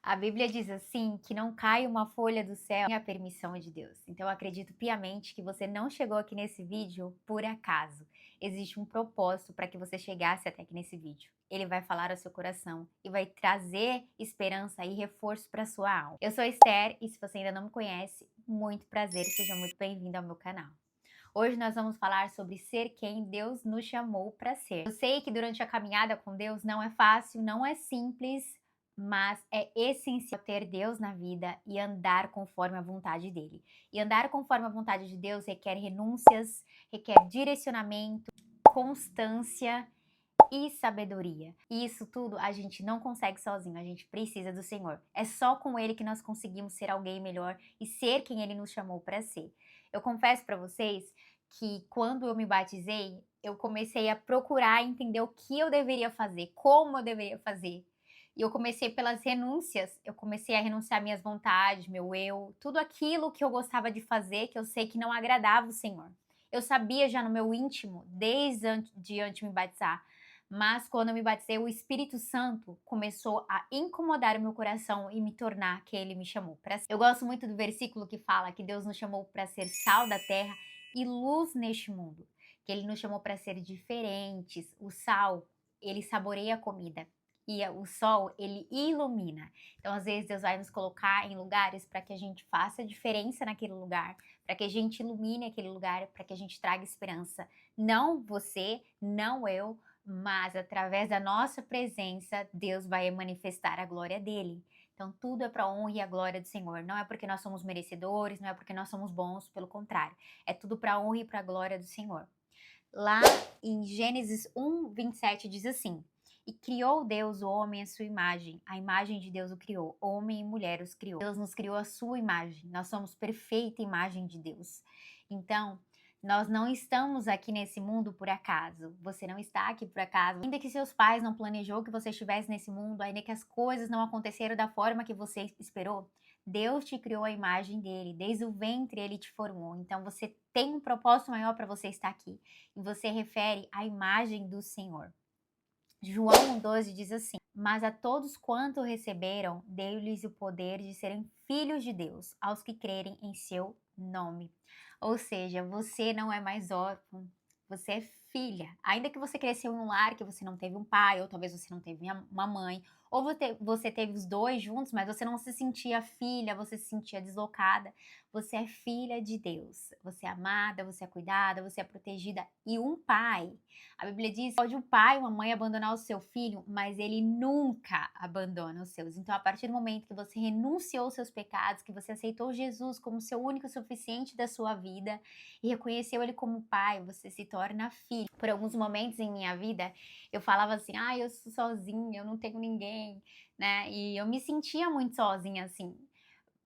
A Bíblia diz assim que não cai uma folha do céu sem a permissão de Deus. Então eu acredito piamente que você não chegou aqui nesse vídeo por acaso. Existe um propósito para que você chegasse até aqui nesse vídeo. Ele vai falar ao seu coração e vai trazer esperança e reforço para sua alma. Eu sou Esther e se você ainda não me conhece, muito prazer, seja muito bem-vindo ao meu canal. Hoje nós vamos falar sobre ser quem Deus nos chamou para ser. Eu sei que durante a caminhada com Deus não é fácil, não é simples, mas é essencial ter Deus na vida e andar conforme a vontade dele. E andar conforme a vontade de Deus requer renúncias, requer direcionamento, constância e sabedoria. E isso tudo a gente não consegue sozinho, a gente precisa do Senhor. É só com Ele que nós conseguimos ser alguém melhor e ser quem Ele nos chamou para ser. Eu confesso para vocês que quando eu me batizei, eu comecei a procurar entender o que eu deveria fazer, como eu deveria fazer. E eu comecei pelas renúncias, eu comecei a renunciar minhas vontades, meu eu, tudo aquilo que eu gostava de fazer, que eu sei que não agradava o Senhor. Eu sabia já no meu íntimo, desde antes de me batizar, mas quando eu me batizei, o Espírito Santo começou a incomodar o meu coração e me tornar quem Ele me chamou para ser. Eu gosto muito do versículo que fala que Deus nos chamou para ser sal da terra e luz neste mundo, que Ele nos chamou para ser diferentes. O sal, ele saboreia a comida. E o sol, ele ilumina. Então, às vezes, Deus vai nos colocar em lugares para que a gente faça diferença naquele lugar, para que a gente ilumine aquele lugar, para que a gente traga esperança. Não você, não eu, mas através da nossa presença, Deus vai manifestar a glória dele. Então, tudo é para a honra e a glória do Senhor. Não é porque nós somos merecedores, não é porque nós somos bons, pelo contrário. É tudo para a honra e para a glória do Senhor. Lá em Gênesis 1:27 diz assim: E criou Deus o homem à sua imagem, a imagem de Deus o criou, homem e mulher os criou. Deus nos criou à sua imagem, nós somos perfeita imagem de Deus. Então, nós não estamos aqui nesse mundo por acaso, você não está aqui por acaso. Ainda que seus pais não planejou que você estivesse nesse mundo, ainda que as coisas não aconteceram da forma que você esperou, Deus te criou a imagem dele, desde o ventre ele te formou. Então você tem um propósito maior para você estar aqui e você refere à imagem do Senhor. João 1,12 diz assim: Mas a todos quanto receberam, deu-lhes o poder de serem filhos de Deus, aos que crerem em seu nome. Ou seja, você não é mais órfão, você é filha. Ainda que você cresceu em um lar que você não teve um pai, ou talvez você não teve uma mãe, ou você teve os dois juntos, mas você não se sentia filha, você se sentia deslocada. Você é filha de Deus. Você é amada, você é cuidada, você é protegida. E um pai, a Bíblia diz, pode um pai, uma mãe abandonar o seu filho, mas ele nunca abandona os seus. Então, a partir do momento que você renunciou aos seus pecados, que você aceitou Jesus como seu único e suficiente da sua vida e reconheceu ele como pai, você se torna filho. Por alguns momentos em minha vida, eu falava assim, eu sou sozinha, eu não tenho ninguém, né? E eu me sentia muito sozinha, assim.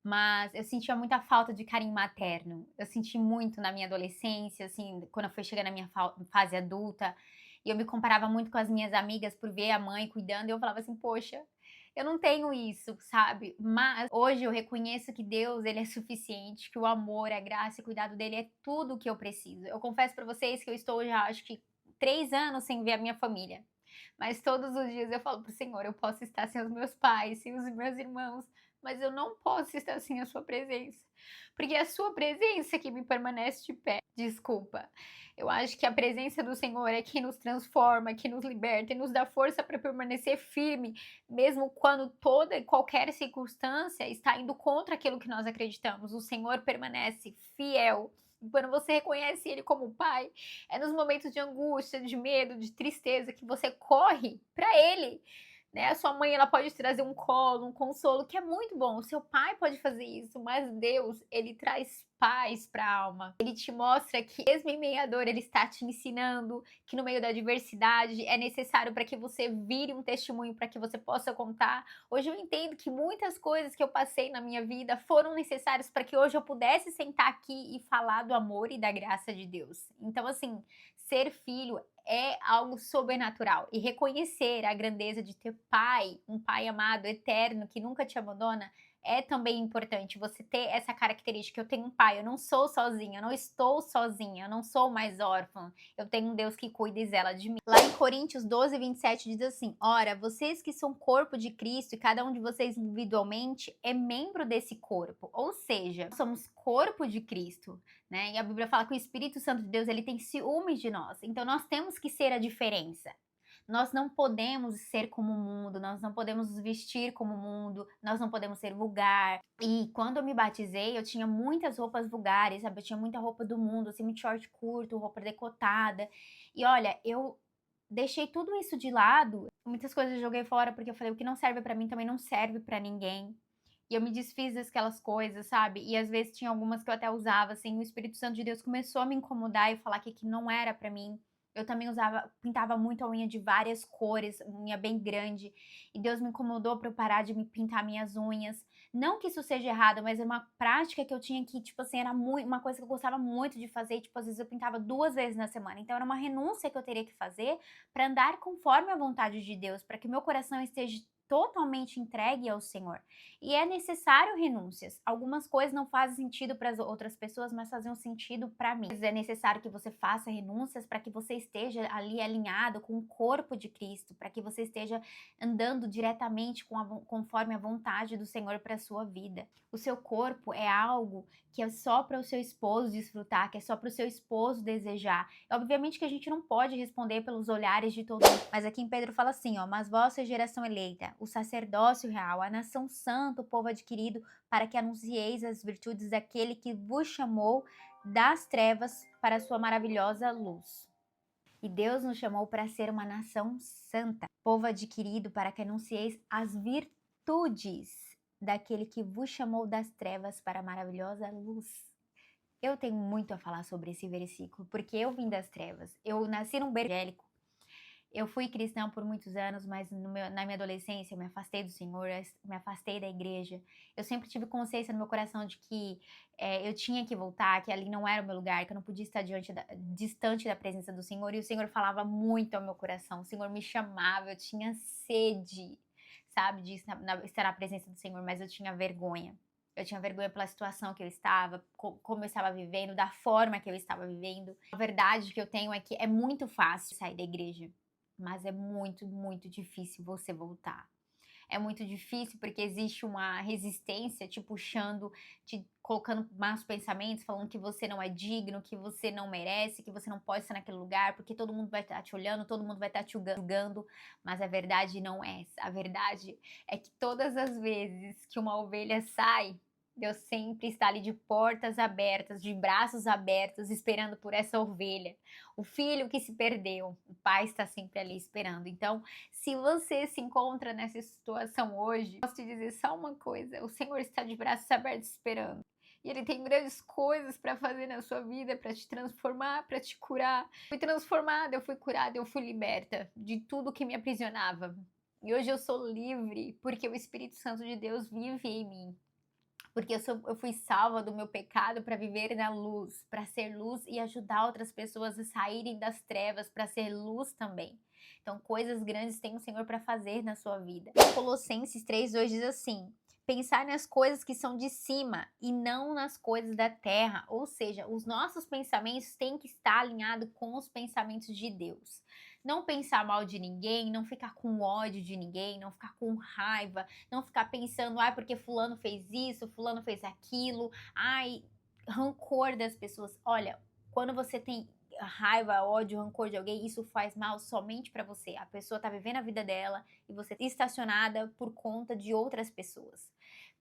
Mas eu sentia muita falta de carinho materno. Eu senti muito na minha adolescência, assim, quando eu fui chegando na minha fase adulta. E eu me comparava muito com as minhas amigas por ver a mãe cuidando. E eu falava assim, poxa, eu não tenho isso, sabe? Mas hoje eu reconheço que Deus, ele é suficiente, que o amor, a graça e o cuidado dele é tudo o que eu preciso. Eu confesso pra vocês que eu estou já, acho que 3 anos sem ver a minha família. Mas todos os dias eu falo pro Senhor, eu posso estar sem os meus pais, sem os meus irmãos, mas eu não posso estar sem a sua presença, porque é a sua presença que me permanece de pé. Desculpa. Eu acho que a presença do Senhor é quem nos transforma, que nos liberta e nos dá força para permanecer firme, mesmo quando toda e qualquer circunstância está indo contra aquilo que nós acreditamos. O Senhor permanece fiel. E quando você reconhece Ele como Pai, é nos momentos de angústia, de medo, de tristeza que você corre para Ele. Né? A sua mãe, ela pode te trazer um colo, um consolo, que é muito bom. O seu pai pode fazer isso, mas Deus, ele traz paz para a alma. Ele te mostra que mesmo em meio à dor, ele está te ensinando que no meio da adversidade é necessário para que você vire um testemunho, para que você possa contar. Hoje eu entendo que muitas coisas que eu passei na minha vida foram necessárias para que hoje eu pudesse sentar aqui e falar do amor e da graça de Deus. Então, assim, ser filho é algo sobrenatural e reconhecer a grandeza de ter pai, um pai amado, eterno, que nunca te abandona, é também importante você ter essa característica. Eu tenho um pai, eu não sou sozinha, eu não estou sozinha, eu não sou mais órfã. Eu tenho um Deus que cuida e zela de mim. Lá em Coríntios 12:27 diz assim: ora, vocês que são corpo de Cristo e cada um de vocês individualmente é membro desse corpo. Ou seja, somos corpo de Cristo, né? E a Bíblia fala que o Espírito Santo de Deus, ele tem ciúmes de nós. Então nós temos que ser a diferença. Nós não podemos ser como o mundo, nós não podemos nos vestir como o mundo, nós não podemos ser vulgar. E quando eu me batizei, eu tinha muitas roupas vulgares, sabe? Eu tinha muita roupa do mundo, assim, muito short curto, roupa decotada. E olha, eu deixei tudo isso de lado. Muitas coisas eu joguei fora porque eu falei, o que não serve pra mim também não serve pra ninguém. E eu me desfiz daquelas coisas, sabe? E às vezes tinha algumas que eu até usava, assim, o Espírito Santo de Deus começou a me incomodar e falar que não era pra mim. Eu também pintava muito a unha de várias cores, unha bem grande. E Deus me incomodou pra eu parar de me pintar minhas unhas. Não que isso seja errado, mas é uma prática que eu tinha que, tipo assim, era uma coisa que eu gostava muito de fazer. Tipo, às vezes eu pintava 2 vezes na semana. Então era uma renúncia que eu teria que fazer pra andar conforme a vontade de Deus, pra que meu coração esteja totalmente entregue ao Senhor. E é necessário renúncias. Algumas coisas não fazem sentido para as outras pessoas, mas faziam sentido para mim. É necessário que você faça renúncias para que você esteja ali alinhado com o corpo de Cristo, para que você esteja andando diretamente conforme a vontade do Senhor para a sua vida. O seu corpo é algo que é só para o seu esposo desfrutar, que é só para o seu esposo desejar. Obviamente que a gente não pode responder pelos olhares de todo mundo, mas aqui em Pedro fala assim, ó, mas vossa geração eleita, o sacerdócio real, a nação santa, o povo adquirido, para que anuncieis as virtudes daquele que vos chamou das trevas para a sua maravilhosa luz. E Deus nos chamou para ser uma nação santa, povo adquirido, para que anuncieis as virtudes daquele que vos chamou das trevas para a maravilhosa luz. Eu tenho muito a falar sobre esse versículo, porque eu vim das trevas. Eu nasci num berço evangélico. Eu fui cristã por muitos anos, mas na minha adolescência eu me afastei do Senhor, me afastei da igreja. Eu sempre tive consciência no meu coração de que eu tinha que voltar, que ali não era o meu lugar, que eu não podia estar distante da presença do Senhor. E o Senhor falava muito ao meu coração, o Senhor me chamava, eu tinha sede, sabe, de estar na presença do Senhor, mas eu tinha vergonha. Eu tinha vergonha pela situação que eu estava, como eu estava vivendo, da forma que eu estava vivendo. A verdade que eu tenho é que é muito fácil sair da igreja, mas é muito, muito difícil você voltar. É muito difícil porque existe uma resistência te puxando, te colocando maus pensamentos, falando que você não é digno, que você não merece, que você não pode estar naquele lugar, porque todo mundo vai estar te olhando, todo mundo vai estar te julgando, mas a verdade não é essa. A verdade é que todas as vezes que uma ovelha sai, Deus sempre está ali de portas abertas, de braços abertos, esperando por essa ovelha. O filho que se perdeu, o pai está sempre ali esperando. Então, se você se encontra nessa situação hoje, posso te dizer só uma coisa: o Senhor está de braços abertos esperando. E Ele tem grandes coisas para fazer na sua vida, para te transformar, para te curar. Fui transformada, eu fui curada, eu fui liberta de tudo que me aprisionava. E hoje eu sou livre porque o Espírito Santo de Deus vive em mim. Porque eu fui salva do meu pecado para viver na luz, para ser luz e ajudar outras pessoas a saírem das trevas, para ser luz também. Então, coisas grandes tem o Senhor para fazer na sua vida. Colossenses 3:2 diz assim: pensar nas coisas que são de cima e não nas coisas da terra. Ou seja, os nossos pensamentos têm que estar alinhados com os pensamentos de Deus. Não pensar mal de ninguém, não ficar com ódio de ninguém, não ficar com raiva, não ficar pensando, porque fulano fez isso, fulano fez aquilo, rancor das pessoas. Olha, quando você tem raiva, ódio, rancor de alguém, isso faz mal somente para você. A pessoa tá vivendo a vida dela e você tá estacionada por conta de outras pessoas.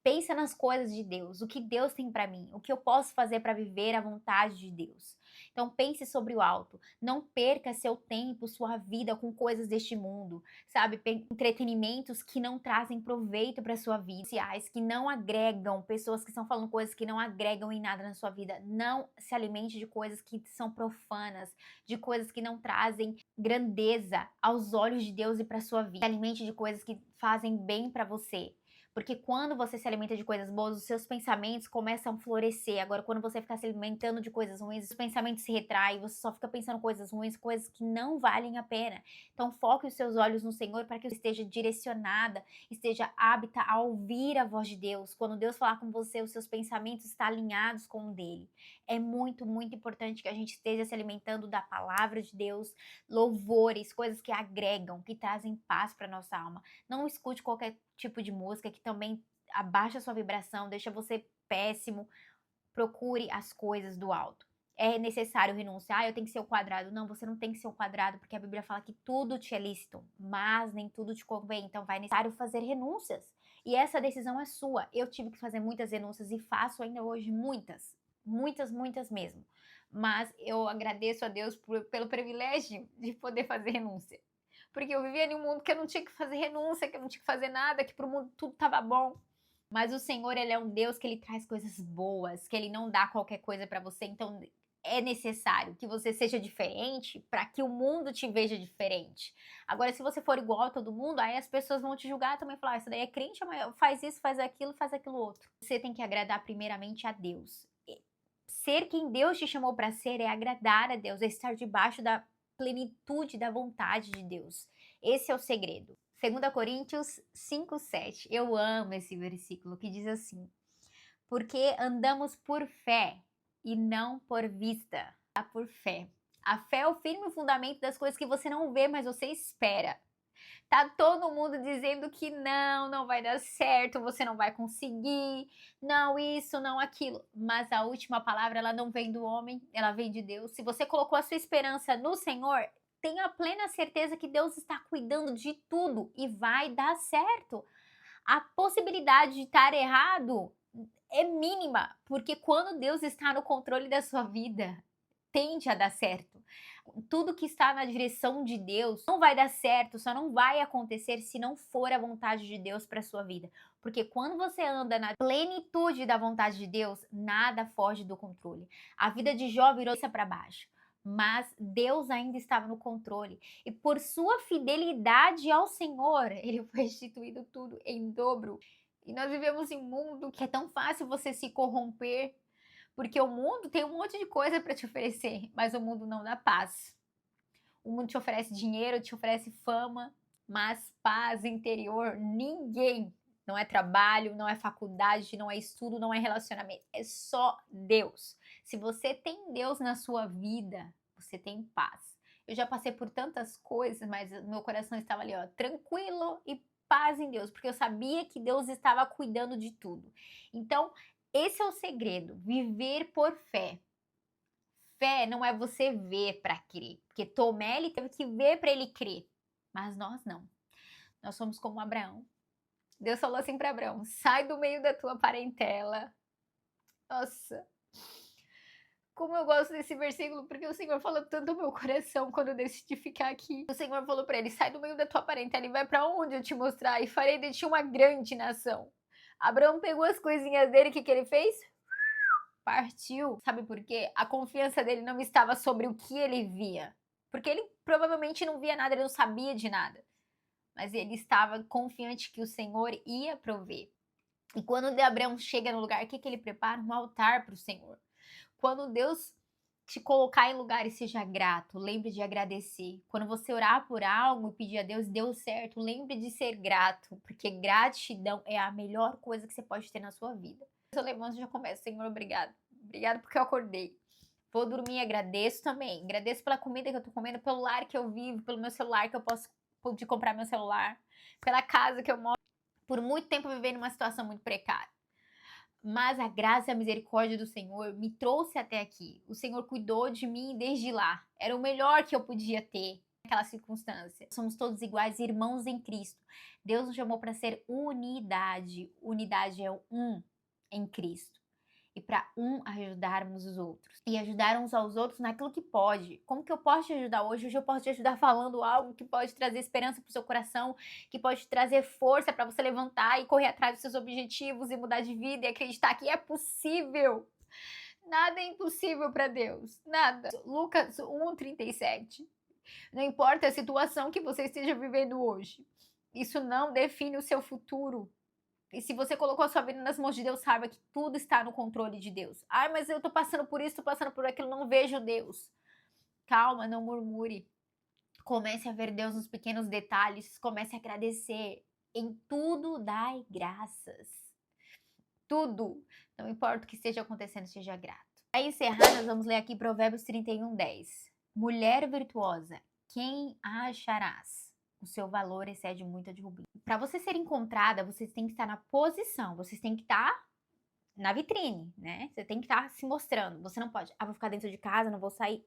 Pensa nas coisas de Deus, o que Deus tem para mim, o que eu posso fazer para viver a vontade de Deus. Então pense sobre o alto, não perca seu tempo, sua vida com coisas deste mundo, sabe? Entretenimentos que não trazem proveito para sua vida, sociais que não agregam, pessoas que estão falando coisas que não agregam em nada na sua vida. Não se alimente de coisas que são profanas, de coisas que não trazem grandeza aos olhos de Deus e para sua vida. Se alimente de coisas que fazem bem para você. Porque quando você se alimenta de coisas boas, os seus pensamentos começam a florescer. Agora, quando você ficar se alimentando de coisas ruins, os pensamentos se retraem, você só fica pensando coisas ruins, coisas que não valem a pena. Então, foque os seus olhos no Senhor para que você esteja direcionada, esteja apta a ouvir a voz de Deus. Quando Deus falar com você, os seus pensamentos estão alinhados com o dele. É muito, muito importante que a gente esteja se alimentando da palavra de Deus, louvores, coisas que agregam, que trazem paz para nossa alma. Não escute qualquer tipo de música que também abaixa a sua vibração, deixa você péssimo. Procure as coisas do alto. É necessário renunciar, eu tenho que ser o quadrado. Não, você não tem que ser o quadrado, porque a Bíblia fala que tudo te é lícito, mas nem tudo te convém. Então vai necessário fazer renúncias. E essa decisão é sua. Eu tive que fazer muitas renúncias e faço ainda hoje muitas. Muitas, muitas mesmo. Mas eu agradeço a Deus pelo privilégio de poder fazer renúncia. Porque eu vivia em um mundo que eu não tinha que fazer renúncia, que eu não tinha que fazer nada, que pro mundo tudo estava bom. Mas o Senhor, ele é um Deus que ele traz coisas boas, que ele não dá qualquer coisa para você. Então é necessário que você seja diferente para que o mundo te veja diferente. Agora, se você for igual a todo mundo, aí as pessoas vão te julgar também, falar, isso daí é crente, mas faz isso, faz aquilo outro. Você tem que agradar primeiramente a Deus. Ser quem Deus te chamou para ser é agradar a Deus, é estar debaixo da plenitude da vontade de Deus. Esse é o segredo. 2 Coríntios 5:7. Eu amo esse versículo que diz assim: porque andamos por fé e não por vista. Por fé. A fé é o firme fundamento das coisas que você não vê, mas você espera. Tá todo mundo dizendo que não vai dar certo, você não vai conseguir, não isso, não aquilo. Mas a última palavra, ela não vem do homem, ela vem de Deus. Se você colocou a sua esperança no Senhor, tenha plena certeza que Deus está cuidando de tudo e vai dar certo. A possibilidade de estar errado é mínima, porque quando Deus está no controle da sua vida, tende a dar certo. Tudo que está na direção de Deus não vai dar certo, só não vai acontecer se não for a vontade de Deus para sua vida. Porque quando você anda na plenitude da vontade de Deus, nada foge do controle. A vida de Jó virou isso para baixo, mas Deus ainda estava no controle. E por sua fidelidade ao Senhor, ele foi restituído tudo em dobro. E nós vivemos em um mundo que é tão fácil você se corromper, porque o mundo tem um monte de coisa para te oferecer, mas o mundo não dá paz. O mundo te oferece dinheiro, te oferece fama, mas paz interior, ninguém. Não é trabalho, não é faculdade, não é estudo, não é relacionamento. É só Deus. Se você tem Deus na sua vida, você tem paz. Eu já passei por tantas coisas, mas meu coração estava ali, ó, tranquilo e paz em Deus, porque eu sabia que Deus estava cuidando de tudo. Então, esse é o segredo, viver por fé. Fé não é você ver para crer, porque Tomé ele teve que ver para ele crer, mas nós não. Nós somos como Abraão. Deus falou assim para Abraão: sai do meio da tua parentela. Nossa, como eu gosto desse versículo, porque o Senhor falou tanto ao meu coração quando eu decidi ficar aqui. O Senhor falou para ele: sai do meio da tua parentela e vai para onde eu te mostrar, e farei de ti uma grande nação. Abraão pegou as coisinhas dele, o que ele fez? Partiu. Sabe por quê? A confiança dele não estava sobre o que ele via. Porque ele provavelmente não via nada, ele não sabia de nada. Mas ele estava confiante que o Senhor ia prover. E quando Abraão chega no lugar, o que ele prepara? Um altar para o Senhor. Quando Deus te colocar em lugares, seja grato, lembre de agradecer. Quando você orar por algo e pedir a Deus, deu certo, lembre de ser grato, porque gratidão é a melhor coisa que você pode ter na sua vida. Eu levanto e já começo, Senhor, obrigado. Obrigado porque eu acordei. Vou dormir, agradeço também. Agradeço pela comida que eu tô comendo, pelo lar que eu vivo, pelo meu celular que eu posso comprar meu celular, pela casa que eu moro. Por muito tempo eu vivi numa situação muito precária. Mas a graça e a misericórdia do Senhor me trouxe até aqui. O Senhor cuidou de mim desde lá. Era o melhor que eu podia ter naquela circunstância. Somos todos iguais, irmãos em Cristo. Deus nos chamou para ser unidade. Unidade é um em Cristo. E para ajudarmos os outros. E ajudar uns aos outros naquilo que pode. Como que eu posso te ajudar hoje? Hoje eu posso te ajudar falando algo que pode trazer esperança para o seu coração, que pode trazer força para você levantar e correr atrás dos seus objetivos e mudar de vida e acreditar que é possível. Nada é impossível para Deus. Nada. Lucas 1:37. Não importa a situação que você esteja vivendo hoje. Isso não define o seu futuro. E se você colocou a sua vida nas mãos de Deus, saiba que tudo está no controle de Deus. Ai, mas eu tô passando por isso, tô passando por aquilo, não vejo Deus. Calma, não murmure. Comece a ver Deus nos pequenos detalhes, comece a agradecer. Em tudo dai graças. Tudo. Não importa o que esteja acontecendo, seja grato. Para encerrar, nós vamos ler aqui Provérbios 31:10. Mulher virtuosa, quem a acharás? O seu valor excede muito a de rubim. Para você ser encontrada, você tem que estar na posição, você tem que estar na vitrine, né? Você tem que estar se mostrando. Você não pode, vou ficar dentro de casa, não vou sair.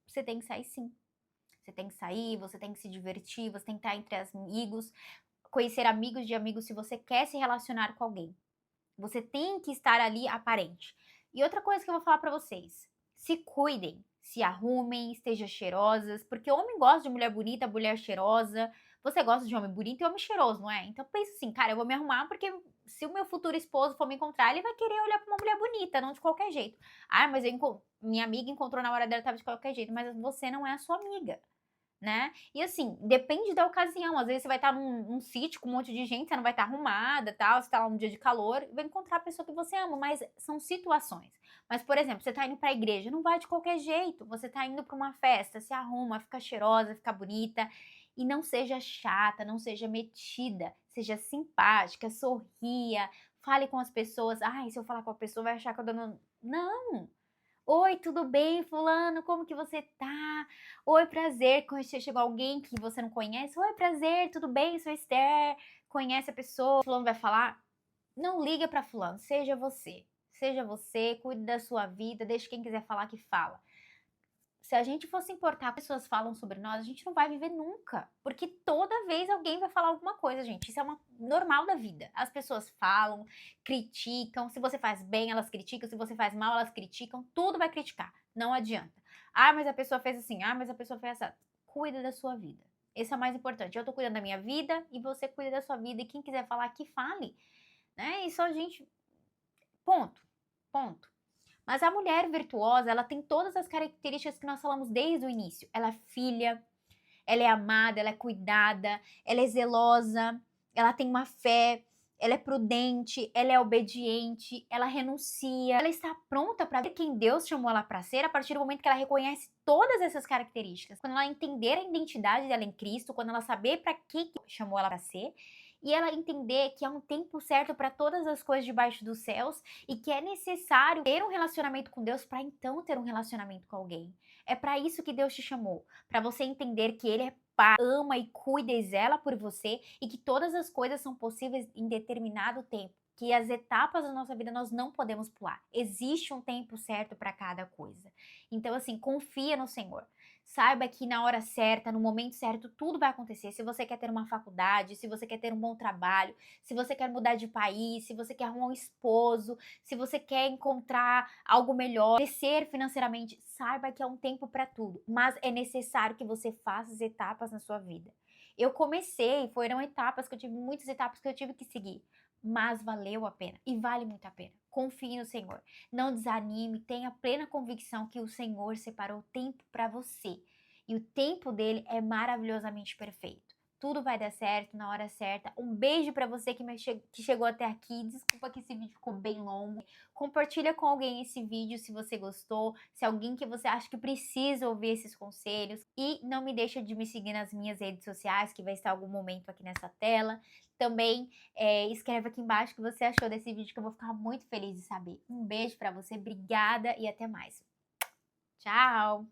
Você tem que sair sim. Você tem que sair, você tem que se divertir, você tem que estar entre amigos, conhecer amigos de amigos se você quer se relacionar com alguém. Você tem que estar ali aparente. E outra coisa que eu vou falar pra vocês: se cuidem, se arrumem, estejam cheirosas, porque homem gosta de mulher bonita, mulher cheirosa. Você gosta de homem bonito e homem cheiroso, não é? Então pensa assim, cara, eu vou me arrumar porque se o meu futuro esposo for me encontrar, ele vai querer olhar pra uma mulher bonita, não de qualquer jeito. Ah, mas minha amiga encontrou na hora dela, tava de qualquer jeito, mas você não é a sua amiga. Né? E assim, depende da ocasião. Às vezes você vai estar num sítio com um monte de gente, você não vai estar arrumada, tal, você tá lá num dia de calor, vai encontrar a pessoa que você ama, mas são situações. Mas, por exemplo, você tá indo pra igreja, não vai de qualquer jeito. Você tá indo pra uma festa, se arruma, fica cheirosa, fica bonita. E não seja chata, não seja metida, seja simpática, sorria, fale com as pessoas. Ai, se eu falar com a pessoa, vai achar que eu tô dando. Não! Oi, tudo bem, fulano? Como que você tá? Oi, prazer. Chegou alguém que você não conhece? Oi, prazer, tudo bem? Sou Esther. Conhece a pessoa? Fulano vai falar? Não liga pra fulano, seja você. Seja você, cuide da sua vida, deixe quem quiser falar que fala. Se a gente fosse importar pessoas falam sobre nós, a gente não vai viver nunca. Porque toda vez alguém vai falar alguma coisa, gente. Isso é uma normal da vida. As pessoas falam, criticam. Se você faz bem, elas criticam. Se você faz mal, elas criticam. Tudo vai criticar. Não adianta. Ah, mas a pessoa fez assim. Ah, mas a pessoa fez assim. Cuida da sua vida. Esse é o mais importante. Eu tô cuidando da minha vida e você cuida da sua vida. E quem quiser falar, que fale. Né? Isso a gente. Ponto. Ponto. Mas a mulher virtuosa, ela tem todas as características que nós falamos desde o início. Ela é filha, ela é amada, ela é cuidada, ela é zelosa, ela tem uma fé, ela é prudente, ela é obediente, ela renuncia, ela está pronta para ver quem Deus chamou ela para ser a partir do momento que ela reconhece todas essas características. Quando ela entender a identidade dela em Cristo, quando ela saber para que chamou ela para ser, e ela entender que há um tempo certo para todas as coisas debaixo dos céus e que é necessário ter um relacionamento com Deus para então ter um relacionamento com alguém. É para isso que Deus te chamou, para você entender que Ele é Pai, ama e cuida e zela por você e que todas as coisas são possíveis em determinado tempo. Que as etapas da nossa vida nós não podemos pular. Existe um tempo certo para cada coisa. Então, assim, confia no Senhor. Saiba que na hora certa, no momento certo, tudo vai acontecer. Se você quer ter uma faculdade, se você quer ter um bom trabalho, se você quer mudar de país, se você quer arrumar um esposo, se você quer encontrar algo melhor, crescer financeiramente, saiba que é um tempo para tudo. Mas é necessário que você faça as etapas na sua vida. Eu comecei, foram etapas que eu tive, muitas etapas que eu tive que seguir, mas valeu a pena e vale muito a pena. Confie no Senhor. Não desanime, tenha plena convicção que o Senhor separou tempo para você. E o tempo dele é maravilhosamente perfeito. Tudo vai dar certo na hora certa. Um beijo para você que chegou até aqui. Desculpa que esse vídeo ficou bem longo. Compartilha com alguém esse vídeo se você gostou, se alguém que você acha que precisa ouvir esses conselhos. E não me deixa de me seguir nas minhas redes sociais, que vai estar algum momento aqui nessa tela. Também escreve aqui embaixo o que você achou desse vídeo, que eu vou ficar muito feliz de saber. Um beijo pra você, obrigada e até mais. Tchau!